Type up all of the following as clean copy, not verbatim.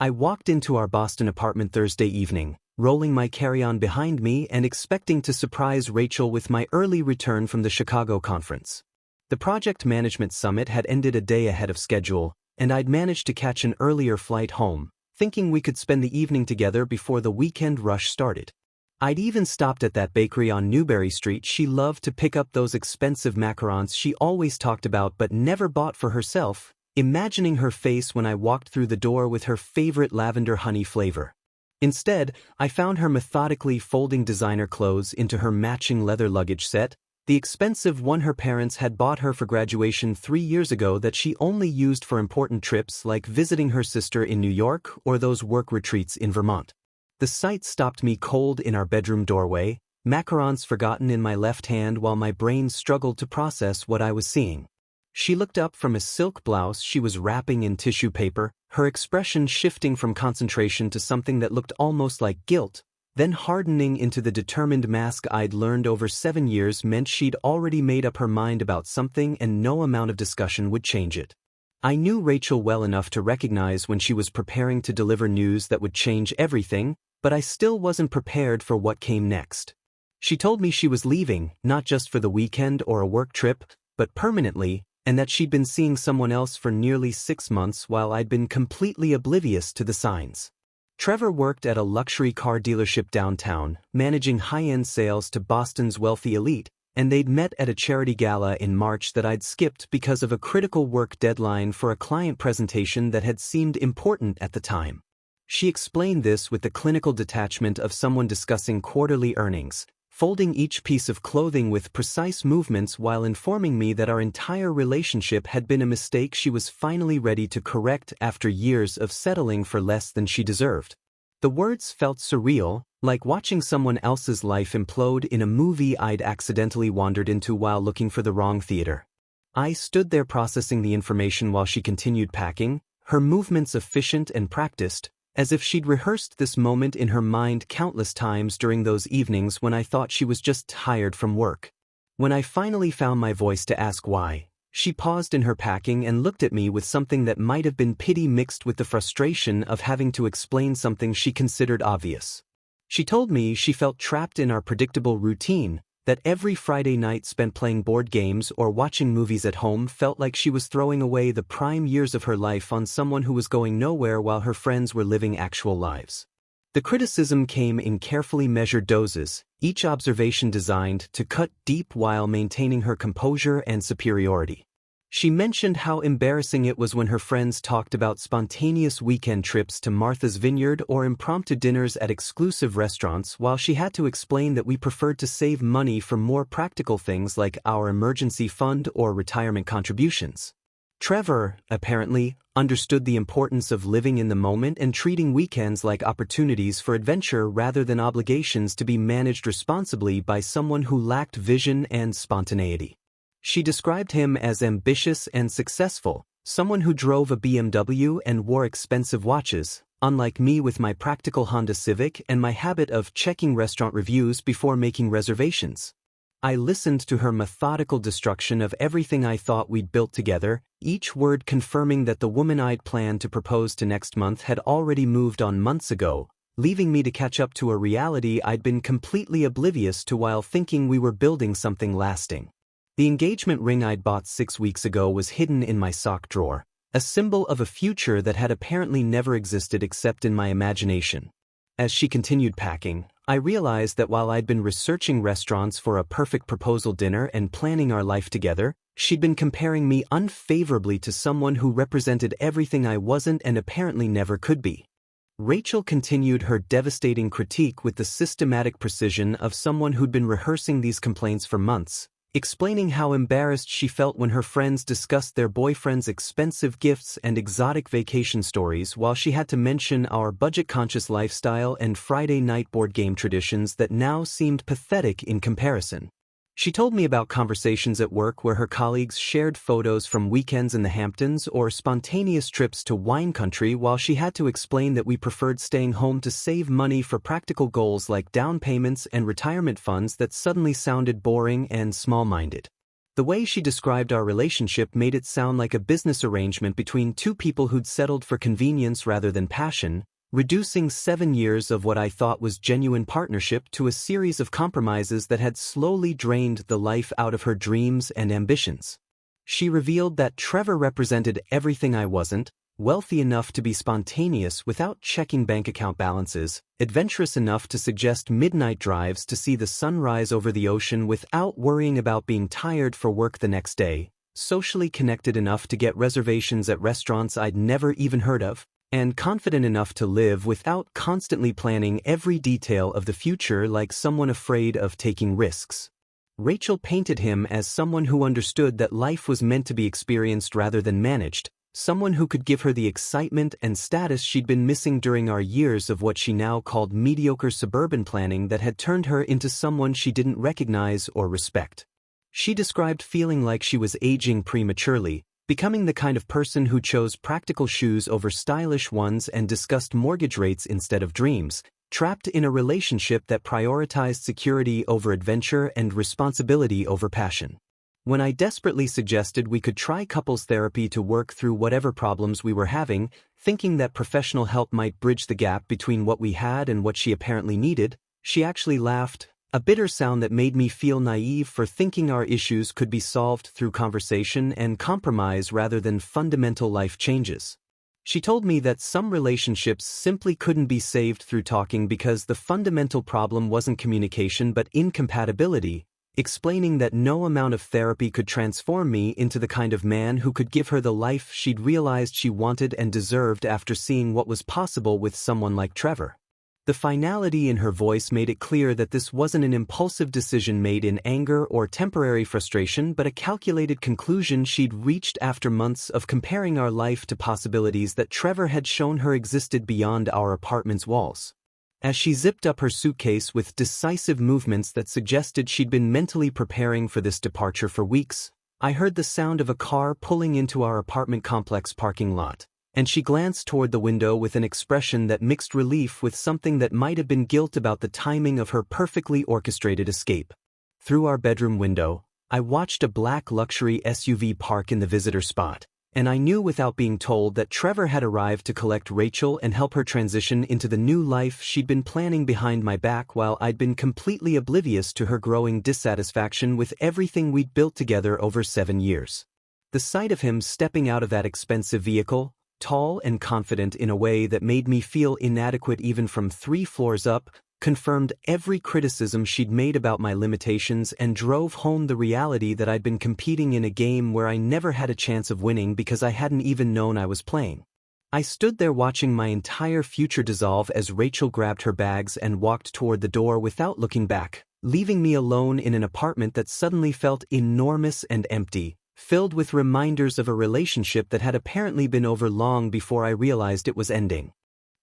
I walked into our Boston apartment Thursday evening, rolling my carry-on behind me and expecting to surprise Rachel with my early return from the Chicago conference. The project management summit had ended a day ahead of schedule, and I'd managed to catch an earlier flight home, thinking we could spend the evening together before the weekend rush started. I'd even stopped at that bakery on Newberry Street she loved to pick up those expensive macarons she always talked about but never bought for herself, imagining her face when I walked through the door with her favorite lavender honey flavor. Instead, I found her methodically folding designer clothes into her matching leather luggage set, the expensive one her parents had bought her for graduation 3 years ago that she only used for important trips like visiting her sister in New York or those work retreats in Vermont. The sight stopped me cold in our bedroom doorway, macarons forgotten in my left hand while my brain struggled to process what I was seeing. She looked up from a silk blouse she was wrapping in tissue paper, her expression shifting from concentration to something that looked almost like guilt, then hardening into the determined mask I'd learned over 7 years meant she'd already made up her mind about something and no amount of discussion would change it. I knew Rachel well enough to recognize when she was preparing to deliver news that would change everything, but I still wasn't prepared for what came next. She told me she was leaving, not just for the weekend or a work trip, but permanently, and that she'd been seeing someone else for nearly 6 months while I'd been completely oblivious to the signs. Trevor worked at a luxury car dealership downtown, managing high-end sales to Boston's wealthy elite, and they'd met at a charity gala in March that I'd skipped because of a critical work deadline for a client presentation that had seemed important at the time. She explained this with the clinical detachment of someone discussing quarterly earnings, folding each piece of clothing with precise movements while informing me that our entire relationship had been a mistake she was finally ready to correct after years of settling for less than she deserved. The words felt surreal, like watching someone else's life implode in a movie I'd accidentally wandered into while looking for the wrong theater. I stood there processing the information while she continued packing, her movements efficient and practiced, as if she'd rehearsed this moment in her mind countless times during those evenings when I thought she was just tired from work. When I finally found my voice to ask why, she paused in her packing and looked at me with something that might have been pity mixed with the frustration of having to explain something she considered obvious. She told me she felt trapped in our predictable routine, that every Friday night spent playing board games or watching movies at home felt like she was throwing away the prime years of her life on someone who was going nowhere while her friends were living actual lives. The criticism came in carefully measured doses, each observation designed to cut deep while maintaining her composure and superiority. She mentioned how embarrassing it was when her friends talked about spontaneous weekend trips to Martha's Vineyard or impromptu dinners at exclusive restaurants while she had to explain that we preferred to save money for more practical things like our emergency fund or retirement contributions. Trevor, apparently, understood the importance of living in the moment and treating weekends like opportunities for adventure rather than obligations to be managed responsibly by someone who lacked vision and spontaneity. She described him as ambitious and successful, someone who drove a BMW and wore expensive watches, unlike me with my practical Honda Civic and my habit of checking restaurant reviews before making reservations. I listened to her methodical destruction of everything I thought we'd built together, each word confirming that the woman I'd planned to propose to next month had already moved on months ago, leaving me to catch up to a reality I'd been completely oblivious to while thinking we were building something lasting. The engagement ring I'd bought 6 weeks ago was hidden in my sock drawer, a symbol of a future that had apparently never existed except in my imagination. As she continued packing, I realized that while I'd been researching restaurants for a perfect proposal dinner and planning our life together, she'd been comparing me unfavorably to someone who represented everything I wasn't and apparently never could be. Rachel continued her devastating critique with the systematic precision of someone who'd been rehearsing these complaints for months, explaining how embarrassed she felt when her friends discussed their boyfriend's expensive gifts and exotic vacation stories while she had to mention our budget-conscious lifestyle and Friday night board game traditions that now seemed pathetic in comparison. She told me about conversations at work where her colleagues shared photos from weekends in the Hamptons or spontaneous trips to wine country while she had to explain that we preferred staying home to save money for practical goals like down payments and retirement funds that suddenly sounded boring and small-minded. The way she described our relationship made it sound like a business arrangement between two people who'd settled for convenience rather than passion, reducing 7 years of what I thought was genuine partnership to a series of compromises that had slowly drained the life out of her dreams and ambitions. She revealed that Trevor represented everything I wasn't: wealthy enough to be spontaneous without checking bank account balances, adventurous enough to suggest midnight drives to see the sunrise over the ocean without worrying about being tired for work the next day, socially connected enough to get reservations at restaurants I'd never even heard of, and confident enough to live without constantly planning every detail of the future like someone afraid of taking risks. Rachel painted him as someone who understood that life was meant to be experienced rather than managed, someone who could give her the excitement and status she'd been missing during our years of what she now called mediocre suburban planning that had turned her into someone she didn't recognize or respect. She described feeling like she was aging prematurely, becoming the kind of person who chose practical shoes over stylish ones and discussed mortgage rates instead of dreams, trapped in a relationship that prioritized security over adventure and responsibility over passion. When I desperately suggested we could try couples therapy to work through whatever problems we were having, thinking that professional help might bridge the gap between what we had and what she apparently needed, she actually laughed, a bitter sound that made me feel naive for thinking our issues could be solved through conversation and compromise rather than fundamental life changes. She told me that some relationships simply couldn't be saved through talking because the fundamental problem wasn't communication but incompatibility, explaining that no amount of therapy could transform me into the kind of man who could give her the life she'd realized she wanted and deserved after seeing what was possible with someone like Trevor. The finality in her voice made it clear that this wasn't an impulsive decision made in anger or temporary frustration but a calculated conclusion she'd reached after months of comparing our life to possibilities that Trevor had shown her existed beyond our apartment's walls. As she zipped up her suitcase with decisive movements that suggested she'd been mentally preparing for this departure for weeks, I heard the sound of a car pulling into our apartment complex parking lot, and she glanced toward the window with an expression that mixed relief with something that might have been guilt about the timing of her perfectly orchestrated escape. Through our bedroom window, I watched a black luxury SUV park in the visitor spot, and I knew without being told that Trevor had arrived to collect Rachel and help her transition into the new life she'd been planning behind my back while I'd been completely oblivious to her growing dissatisfaction with everything we'd built together over 7 years. The sight of him stepping out of that expensive vehicle, tall and confident in a way that made me feel inadequate even from 3 floors up, confirmed every criticism she'd made about my limitations and drove home the reality that I'd been competing in a game where I never had a chance of winning because I hadn't even known I was playing. I stood there watching my entire future dissolve as Rachel grabbed her bags and walked toward the door without looking back, leaving me alone in an apartment that suddenly felt enormous and empty, filled with reminders of a relationship that had apparently been over long before I realized it was ending.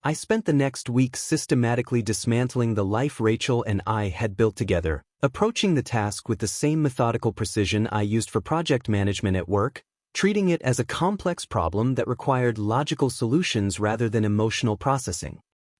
I spent the next week systematically dismantling the life Rachel and I had built together, approaching the task with the same methodical precision I used for project management at work, treating it as a complex problem that required logical solutions rather than emotional processing.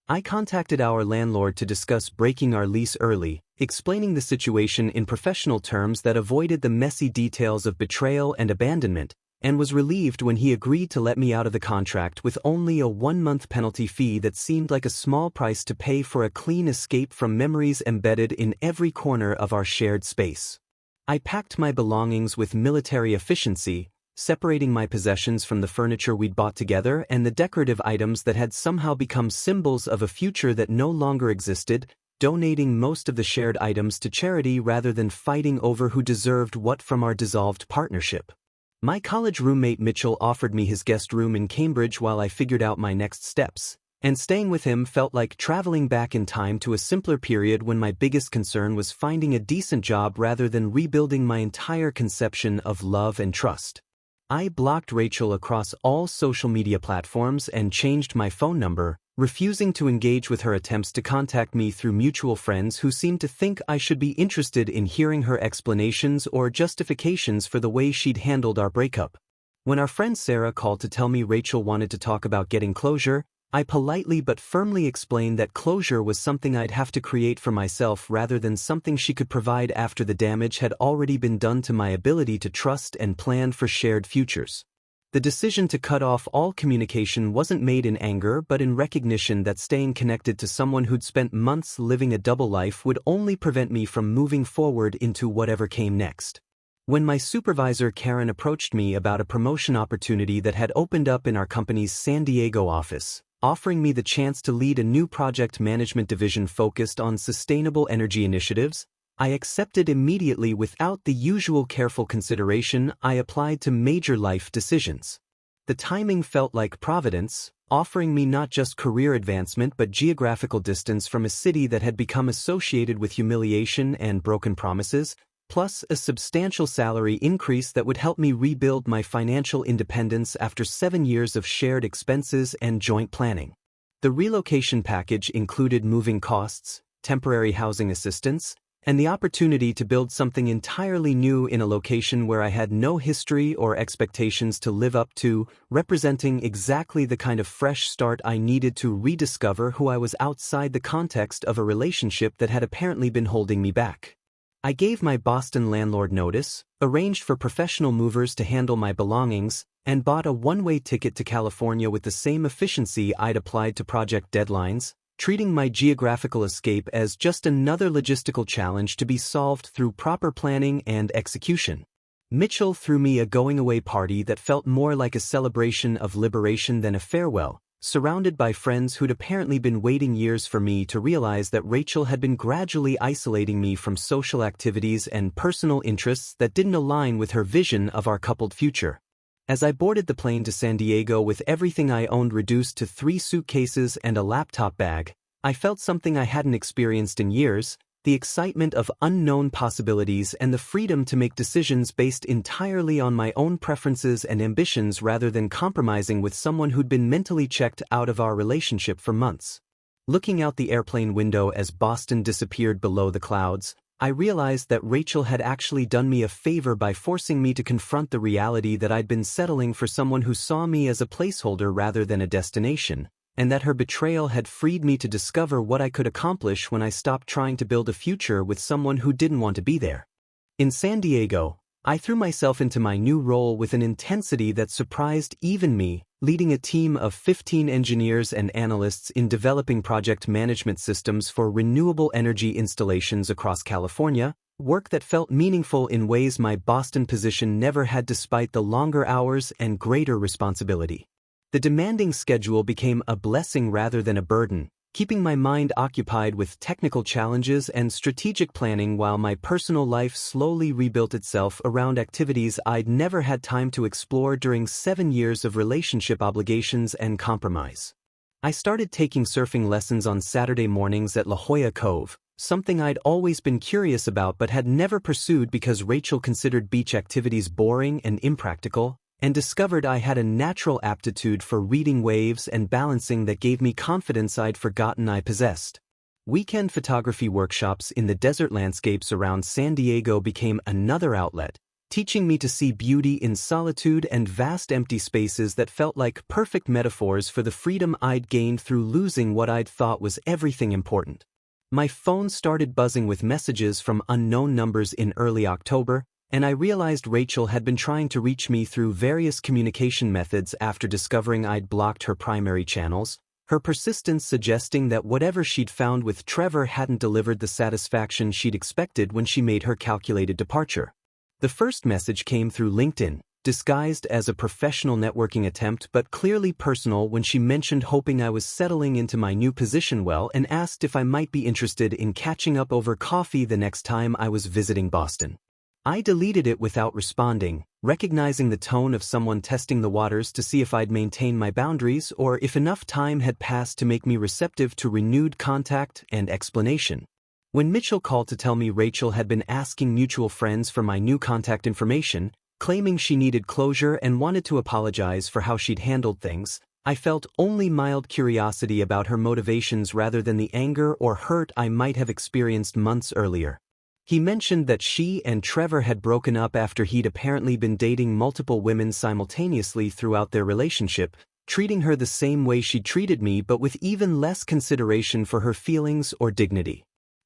I contacted our landlord to discuss breaking our lease early, explaining the situation in professional terms that avoided the messy details of betrayal and abandonment, and was relieved when he agreed to let me out of the contract with only a 1-month penalty fee that seemed like a small price to pay for a clean escape from memories embedded in every corner of our shared space. I packed my belongings with military efficiency, separating my possessions from the furniture we'd bought together and the decorative items that had somehow become symbols of a future that no longer existed, donating most of the shared items to charity rather than fighting over who deserved what from our dissolved partnership. My college roommate Mitchell offered me his guest room in Cambridge while I figured out my next steps, and staying with him felt like traveling back in time to a simpler period when my biggest concern was finding a decent job rather than rebuilding my entire conception of love and trust. I blocked Rachel across all social media platforms and changed my phone number, refusing to engage with her attempts to contact me through mutual friends who seemed to think I should be interested in hearing her explanations or justifications for the way she'd handled our breakup. When our friend Sarah called to tell me Rachel wanted to talk about getting closure, I politely but firmly explained that closure was something I'd have to create for myself rather than something she could provide after the damage had already been done to my ability to trust and plan for shared futures. The decision to cut off all communication wasn't made in anger but in recognition that staying connected to someone who'd spent months living a double life would only prevent me from moving forward into whatever came next. When my supervisor Karen approached me about a promotion opportunity that had opened up in our company's San Diego office, offering me the chance to lead a new project management division focused on sustainable energy initiatives, I accepted immediately without the usual careful consideration I applied to major life decisions. The timing felt like providence, offering me not just career advancement but geographical distance from a city that had become associated with humiliation and broken promises, plus a substantial salary increase that would help me rebuild my financial independence after 7 years of shared expenses and joint planning. The relocation package included moving costs, temporary housing assistance, and the opportunity to build something entirely new in a location where I had no history or expectations to live up to, representing exactly the kind of fresh start I needed to rediscover who I was outside the context of a relationship that had apparently been holding me back. I gave my Boston landlord notice, arranged for professional movers to handle my belongings, and bought a one-way ticket to California with the same efficiency I'd applied to project deadlines, treating my geographical escape as just another logistical challenge to be solved through proper planning and execution. Mitchell threw me a going-away party that felt more like a celebration of liberation than a farewell, surrounded by friends who'd apparently been waiting years for me to realize that Rachel had been gradually isolating me from social activities and personal interests that didn't align with her vision of our coupled future. As I boarded the plane to San Diego with everything I owned reduced to 3 suitcases and a laptop bag, I felt something I hadn't experienced in years: the excitement of unknown possibilities and the freedom to make decisions based entirely on my own preferences and ambitions rather than compromising with someone who'd been mentally checked out of our relationship for months. Looking out the airplane window as Boston disappeared below the clouds, I realized that Rachel had actually done me a favor by forcing me to confront the reality that I'd been settling for someone who saw me as a placeholder rather than a destination, and that her betrayal had freed me to discover what I could accomplish when I stopped trying to build a future with someone who didn't want to be there. In San Diego, I threw myself into my new role with an intensity that surprised even me, leading a team of 15 engineers and analysts in developing project management systems for renewable energy installations across California, work that felt meaningful in ways my Boston position never had despite the longer hours and greater responsibility. The demanding schedule became a blessing rather than a burden, keeping my mind occupied with technical challenges and strategic planning while my personal life slowly rebuilt itself around activities I'd never had time to explore during 7 years of relationship obligations and compromise. I started taking surfing lessons on Saturday mornings at La Jolla Cove, something I'd always been curious about but had never pursued because Rachel considered beach activities boring and impractical, and discovered I had a natural aptitude for reading waves and balancing that gave me confidence I'd forgotten I possessed. Weekend photography workshops in the desert landscapes around San Diego became another outlet, teaching me to see beauty in solitude and vast empty spaces that felt like perfect metaphors for the freedom I'd gained through losing what I'd thought was everything important. My phone started buzzing with messages from unknown numbers in early October, and I realized Rachel had been trying to reach me through various communication methods after discovering I'd blocked her primary channels, her persistence suggesting that whatever she'd found with Trevor hadn't delivered the satisfaction she'd expected when she made her calculated departure. The first message came through LinkedIn, disguised as a professional networking attempt but clearly personal when she mentioned hoping I was settling into my new position well and asked if I might be interested in catching up over coffee the next time I was visiting Boston. I deleted it without responding, recognizing the tone of someone testing the waters to see if I'd maintain my boundaries or if enough time had passed to make me receptive to renewed contact and explanation. When Mitchell called to tell me Rachel had been asking mutual friends for my new contact information, claiming she needed closure and wanted to apologize for how she'd handled things, I felt only mild curiosity about her motivations rather than the anger or hurt I might have experienced months earlier. He mentioned that she and Trevor had broken up after he'd apparently been dating multiple women simultaneously throughout their relationship, treating her the same way she treated me but with even less consideration for her feelings or dignity.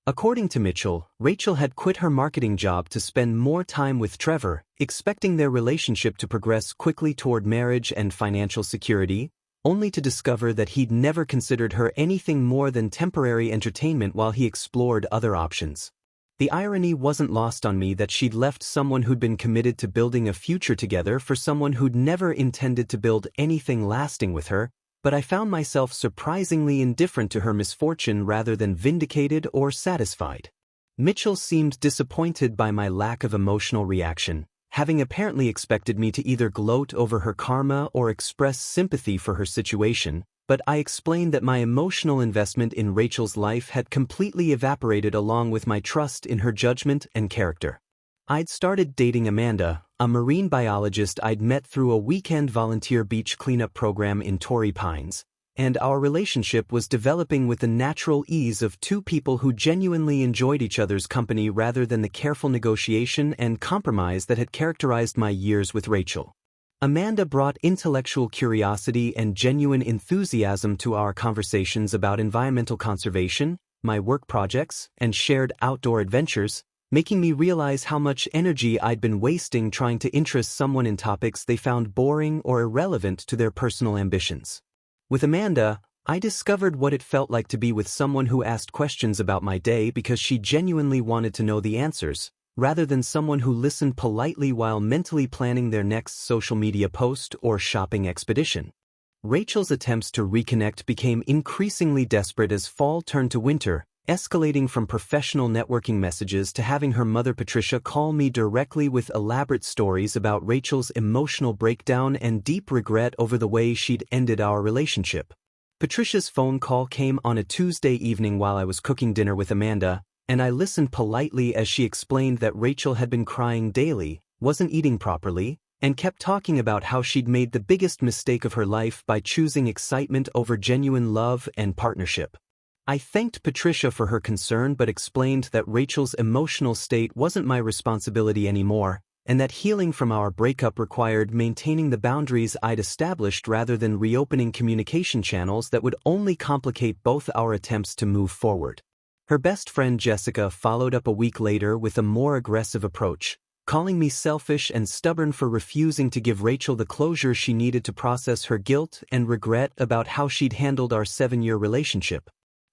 According to Mitchell, Rachel had quit her marketing job to spend more time with Trevor, expecting their relationship to progress quickly toward marriage and financial security, only to discover that he'd never considered her anything more than temporary entertainment while he explored other options. The irony wasn't lost on me that she'd left someone who'd been committed to building a future together for someone who'd never intended to build anything lasting with her, but I found myself surprisingly indifferent to her misfortune rather than vindicated or satisfied. Mitchell seemed disappointed by my lack of emotional reaction, having apparently expected me to either gloat over her karma or express sympathy for her situation, but I explained that my emotional investment in Rachel's life had completely evaporated along with my trust in her judgment and character. I'd started dating Amanda, a marine biologist I'd met through a weekend volunteer beach cleanup program in Torrey Pines, and our relationship was developing with the natural ease of two people who genuinely enjoyed each other's company rather than the careful negotiation and compromise that had characterized my years with Rachel. Amanda brought intellectual curiosity and genuine enthusiasm to our conversations about environmental conservation, my work projects, and shared outdoor adventures, making me realize how much energy I'd been wasting trying to interest someone in topics they found boring or irrelevant to their personal ambitions. With Amanda, I discovered what it felt like to be with someone who asked questions about my day because she genuinely wanted to know the answers, rather than someone who listened politely while mentally planning their next social media post or shopping expedition. Rachel's attempts to reconnect became increasingly desperate as fall turned to winter, escalating from professional networking messages to having her mother Patricia call me directly with elaborate stories about Rachel's emotional breakdown and deep regret over the way she'd ended our relationship. Patricia's phone call came on a Tuesday evening while I was cooking dinner with Amanda, and I listened politely as she explained that Rachel had been crying daily, wasn't eating properly, and kept talking about how she'd made the biggest mistake of her life by choosing excitement over genuine love and partnership. I thanked Patricia for her concern but explained that Rachel's emotional state wasn't my responsibility anymore, and that healing from our breakup required maintaining the boundaries I'd established rather than reopening communication channels that would only complicate both our attempts to move forward. Her best friend Jessica followed up a week later with a more aggressive approach, calling me selfish and stubborn for refusing to give Rachel the closure she needed to process her guilt and regret about how she'd handled our 7-year relationship.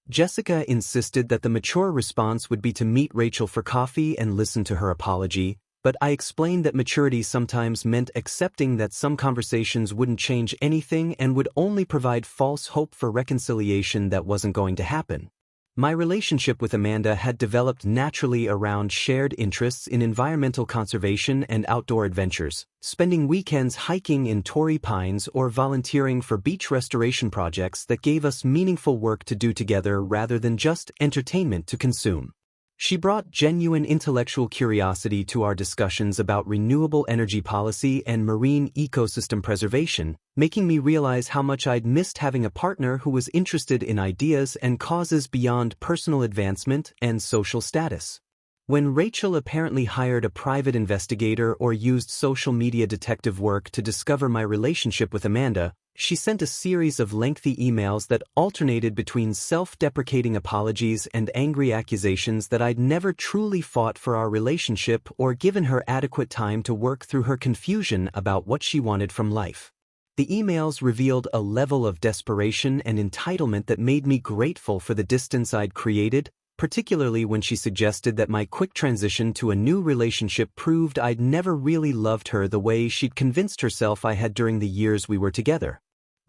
Jessica insisted that the mature response would be to meet Rachel for coffee and listen to her apology, but I explained that maturity sometimes meant accepting that some conversations wouldn't change anything and would only provide false hope for reconciliation that wasn't going to happen. My relationship with Amanda had developed naturally around shared interests in environmental conservation and outdoor adventures, spending weekends hiking in Torrey Pines or volunteering for beach restoration projects that gave us meaningful work to do together rather than just entertainment to consume. She brought genuine intellectual curiosity to our discussions about renewable energy policy and marine ecosystem preservation, making me realize how much I'd missed having a partner who was interested in ideas and causes beyond personal advancement and social status. When Rachel apparently hired a private investigator or used social media detective work to discover my relationship with Amanda, she sent a series of lengthy emails that alternated between self-deprecating apologies and angry accusations that I'd never truly fought for our relationship or given her adequate time to work through her confusion about what she wanted from life. The emails revealed a level of desperation and entitlement that made me grateful for the distance I'd created, particularly when she suggested that my quick transition to a new relationship proved I'd never really loved her the way she'd convinced herself I had during the years we were together.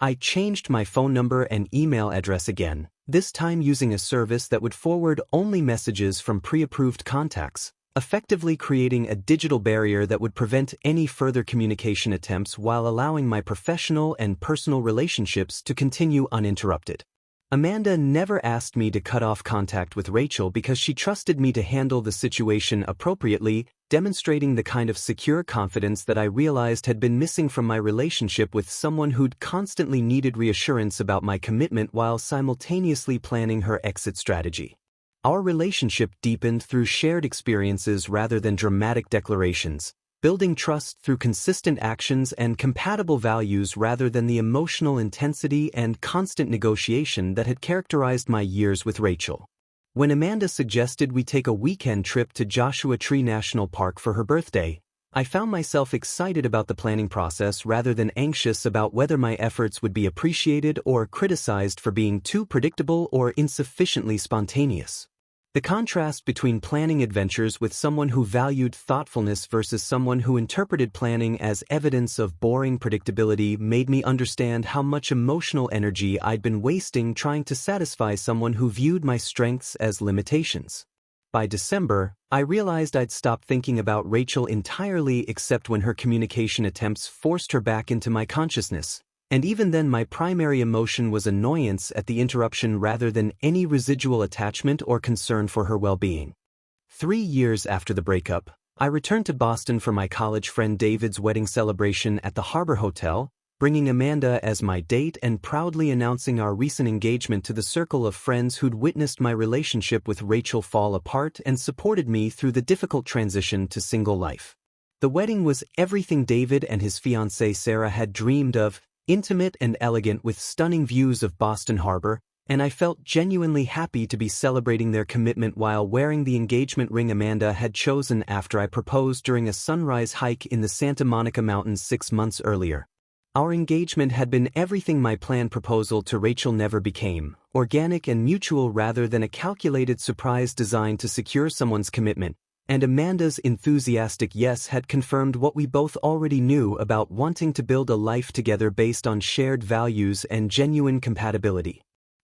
I changed my phone number and email address again, this time using a service that would forward only messages from pre-approved contacts, effectively creating a digital barrier that would prevent any further communication attempts while allowing my professional and personal relationships to continue uninterrupted. Amanda never asked me to cut off contact with Rachel because she trusted me to handle the situation appropriately, demonstrating the kind of secure confidence that I realized had been missing from my relationship with someone who'd constantly needed reassurance about my commitment while simultaneously planning her exit strategy. Our relationship deepened through shared experiences rather than dramatic declarations, building trust through consistent actions and compatible values rather than the emotional intensity and constant negotiation that had characterized my years with Rachel. When Amanda suggested we take a weekend trip to Joshua Tree National Park for her birthday, I found myself excited about the planning process rather than anxious about whether my efforts would be appreciated or criticized for being too predictable or insufficiently spontaneous. The contrast between planning adventures with someone who valued thoughtfulness versus someone who interpreted planning as evidence of boring predictability made me understand how much emotional energy I'd been wasting trying to satisfy someone who viewed my strengths as limitations. By December, I realized I'd stopped thinking about Rachel entirely except when her communication attempts forced her back into my consciousness, and even then my primary emotion was annoyance at the interruption rather than any residual attachment or concern for her well-being. 3 years after the breakup, I returned to Boston for my college friend David's wedding celebration at the Harbor Hotel, bringing Amanda as my date and proudly announcing our recent engagement to the circle of friends who'd witnessed my relationship with Rachel fall apart and supported me through the difficult transition to single life. The wedding was everything David and his fiancée Sarah had dreamed of, intimate and elegant with stunning views of Boston Harbor, and I felt genuinely happy to be celebrating their commitment while wearing the engagement ring Amanda had chosen after I proposed during a sunrise hike in the Santa Monica Mountains 6 months earlier. Our engagement had been everything my planned proposal to Rachel never became, organic and mutual rather than a calculated surprise designed to secure someone's commitment, and Amanda's enthusiastic yes had confirmed what we both already knew about wanting to build a life together based on shared values and genuine compatibility.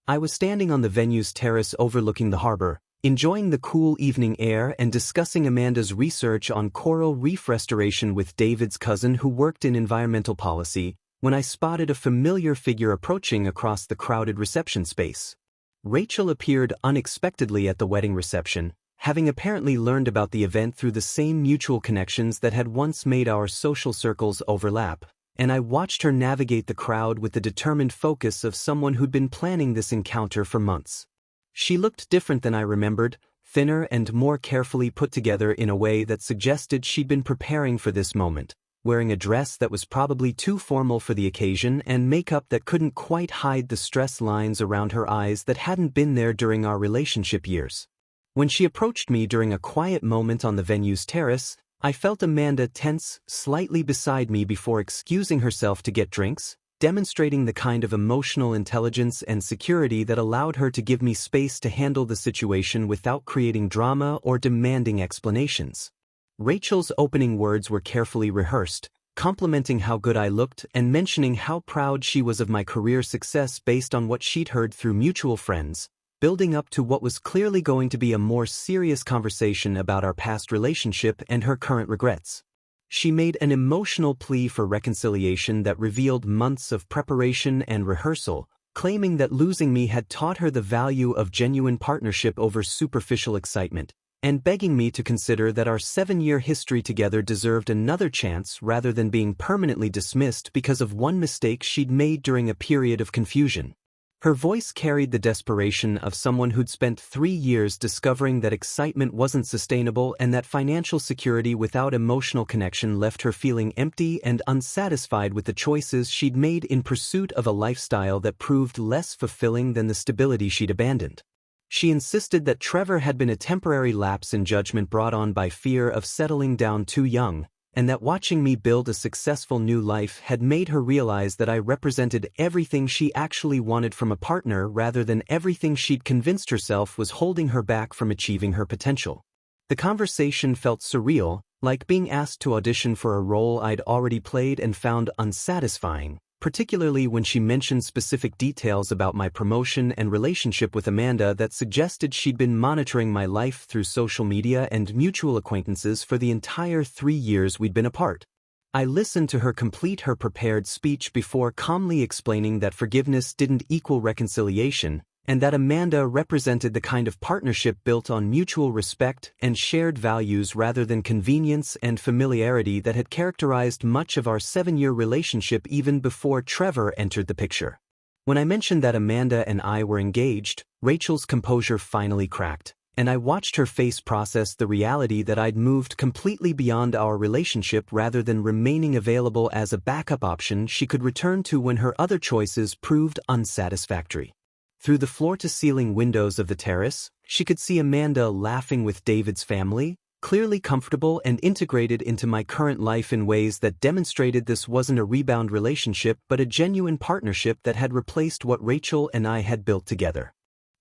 I was standing on the venue's terrace overlooking the harbor, enjoying the cool evening air and discussing Amanda's research on coral reef restoration with David's cousin who worked in environmental policy, when I spotted a familiar figure approaching across the crowded reception space. Rachel appeared unexpectedly at the wedding reception, having apparently learned about the event through the same mutual connections that had once made our social circles overlap, and I watched her navigate the crowd with the determined focus of someone who'd been planning this encounter for months. She looked different than I remembered, thinner and more carefully put together in a way that suggested she'd been preparing for this moment, wearing a dress that was probably too formal for the occasion and makeup that couldn't quite hide the stress lines around her eyes that hadn't been there during our relationship years. When she approached me during a quiet moment on the venue's terrace, I felt Amanda tense slightly beside me before excusing herself to get drinks, demonstrating the kind of emotional intelligence and security that allowed her to give me space to handle the situation without creating drama or demanding explanations. Rachel's opening words were carefully rehearsed, complimenting how good I looked and mentioning how proud she was of my career success based on what she'd heard through mutual friends, building up to what was clearly going to be a more serious conversation about our past relationship and her current regrets. She made an emotional plea for reconciliation that revealed months of preparation and rehearsal, claiming that losing me had taught her the value of genuine partnership over superficial excitement, and begging me to consider that our 7-year history together deserved another chance rather than being permanently dismissed because of one mistake she'd made during a period of confusion. Her voice carried the desperation of someone who'd spent 3 years discovering that excitement wasn't sustainable and that financial security without emotional connection left her feeling empty and unsatisfied with the choices she'd made in pursuit of a lifestyle that proved less fulfilling than the stability she'd abandoned. She insisted that Trevor had been a temporary lapse in judgment brought on by fear of settling down too young, and that watching me build a successful new life had made her realize that I represented everything she actually wanted from a partner rather than everything she'd convinced herself was holding her back from achieving her potential. The conversation felt surreal, like being asked to audition for a role I'd already played and found unsatisfying, particularly when she mentioned specific details about my promotion and relationship with Amanda that suggested she'd been monitoring my life through social media and mutual acquaintances for the entire 3 years we'd been apart. I listened to her complete her prepared speech before calmly explaining that forgiveness didn't equal reconciliation, and that Amanda represented the kind of partnership built on mutual respect and shared values rather than convenience and familiarity that had characterized much of our 7-year relationship even before Trevor entered the picture. When I mentioned that Amanda and I were engaged, Rachel's composure finally cracked, and I watched her face process the reality that I'd moved completely beyond our relationship rather than remaining available as a backup option she could return to when her other choices proved unsatisfactory. Through the floor-to-ceiling windows of the terrace, she could see Amanda laughing with David's family, clearly comfortable and integrated into my current life in ways that demonstrated this wasn't a rebound relationship but a genuine partnership that had replaced what Rachel and I had built together.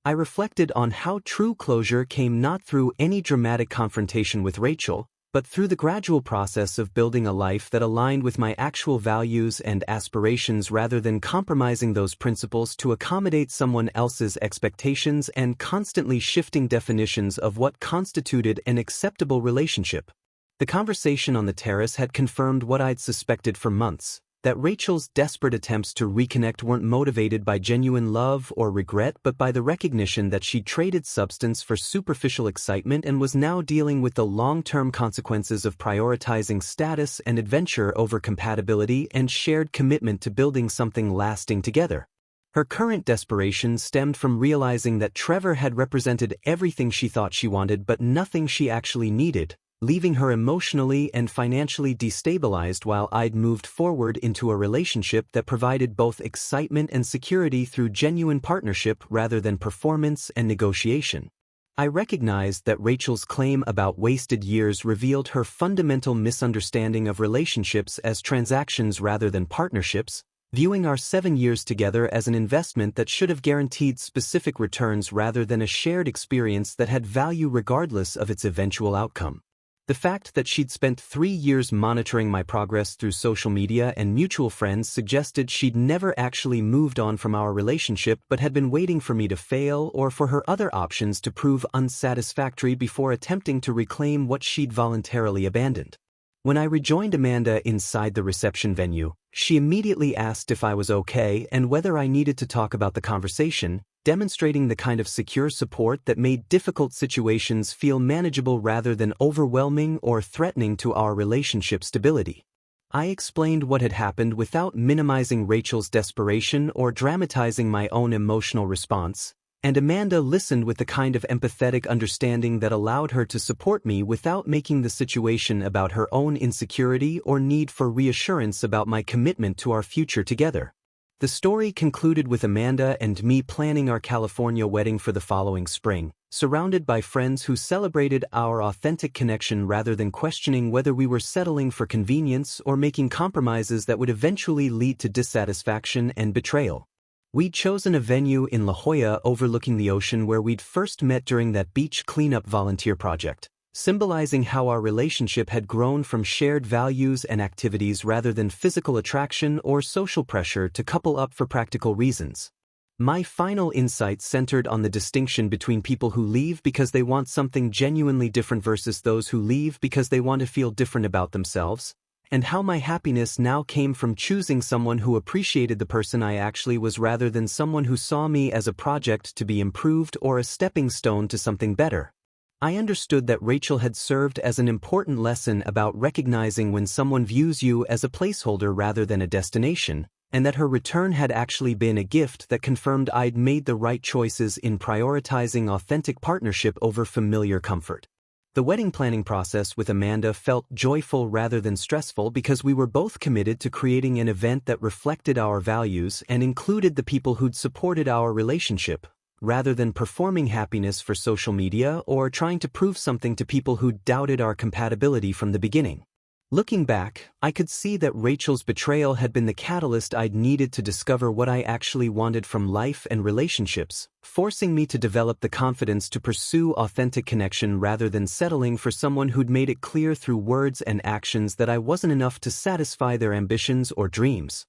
I reflected on how true closure came not through any dramatic confrontation with Rachel, but through the gradual process of building a life that aligned with my actual values and aspirations rather than compromising those principles to accommodate someone else's expectations and constantly shifting definitions of what constituted an acceptable relationship. The conversation on the terrace had confirmed what I'd suspected for months, that Rachel's desperate attempts to reconnect weren't motivated by genuine love or regret but by the recognition that she'd traded substance for superficial excitement and was now dealing with the long-term consequences of prioritizing status and adventure over compatibility and shared commitment to building something lasting together. Her current desperation stemmed from realizing that Trevor had represented everything she thought she wanted but nothing she actually needed, leaving her emotionally and financially destabilized while I'd moved forward into a relationship that provided both excitement and security through genuine partnership rather than performance and negotiation. I recognized that Rachel's claim about wasted years revealed her fundamental misunderstanding of relationships as transactions rather than partnerships, viewing our 7 years together as an investment that should have guaranteed specific returns rather than a shared experience that had value regardless of its eventual outcome. The fact that she'd spent 3 years monitoring my progress through social media and mutual friends suggested she'd never actually moved on from our relationship but had been waiting for me to fail or for her other options to prove unsatisfactory before attempting to reclaim what she'd voluntarily abandoned. When I rejoined Amanda inside the reception venue, she immediately asked if I was okay and whether I needed to talk about the conversation, demonstrating the kind of secure support that made difficult situations feel manageable rather than overwhelming or threatening to our relationship stability. I explained what had happened without minimizing Rachel's desperation or dramatizing my own emotional response, and Amanda listened with the kind of empathetic understanding that allowed her to support me without making the situation about her own insecurity or need for reassurance about my commitment to our future together. The story concluded with Amanda and me planning our California wedding for the following spring, surrounded by friends who celebrated our authentic connection rather than questioning whether we were settling for convenience or making compromises that would eventually lead to dissatisfaction and betrayal. We'd chosen a venue in La Jolla overlooking the ocean where we'd first met during that beach cleanup volunteer project, symbolizing how our relationship had grown from shared values and activities rather than physical attraction or social pressure to couple up for practical reasons. My final insight centered on the distinction between people who leave because they want something genuinely different versus those who leave because they want to feel different about themselves, and how my happiness now came from choosing someone who appreciated the person I actually was rather than someone who saw me as a project to be improved or a stepping stone to something better. I understood that Rachel had served as an important lesson about recognizing when someone views you as a placeholder rather than a destination, and that her return had actually been a gift that confirmed I'd made the right choices in prioritizing authentic partnership over familiar comfort. The wedding planning process with Amanda felt joyful rather than stressful because we were both committed to creating an event that reflected our values and included the people who'd supported our relationship, rather than performing happiness for social media or trying to prove something to people who doubted our compatibility from the beginning. Looking back, I could see that Rachel's betrayal had been the catalyst I'd needed to discover what I actually wanted from life and relationships, forcing me to develop the confidence to pursue authentic connection rather than settling for someone who'd made it clear through words and actions that I wasn't enough to satisfy their ambitions or dreams.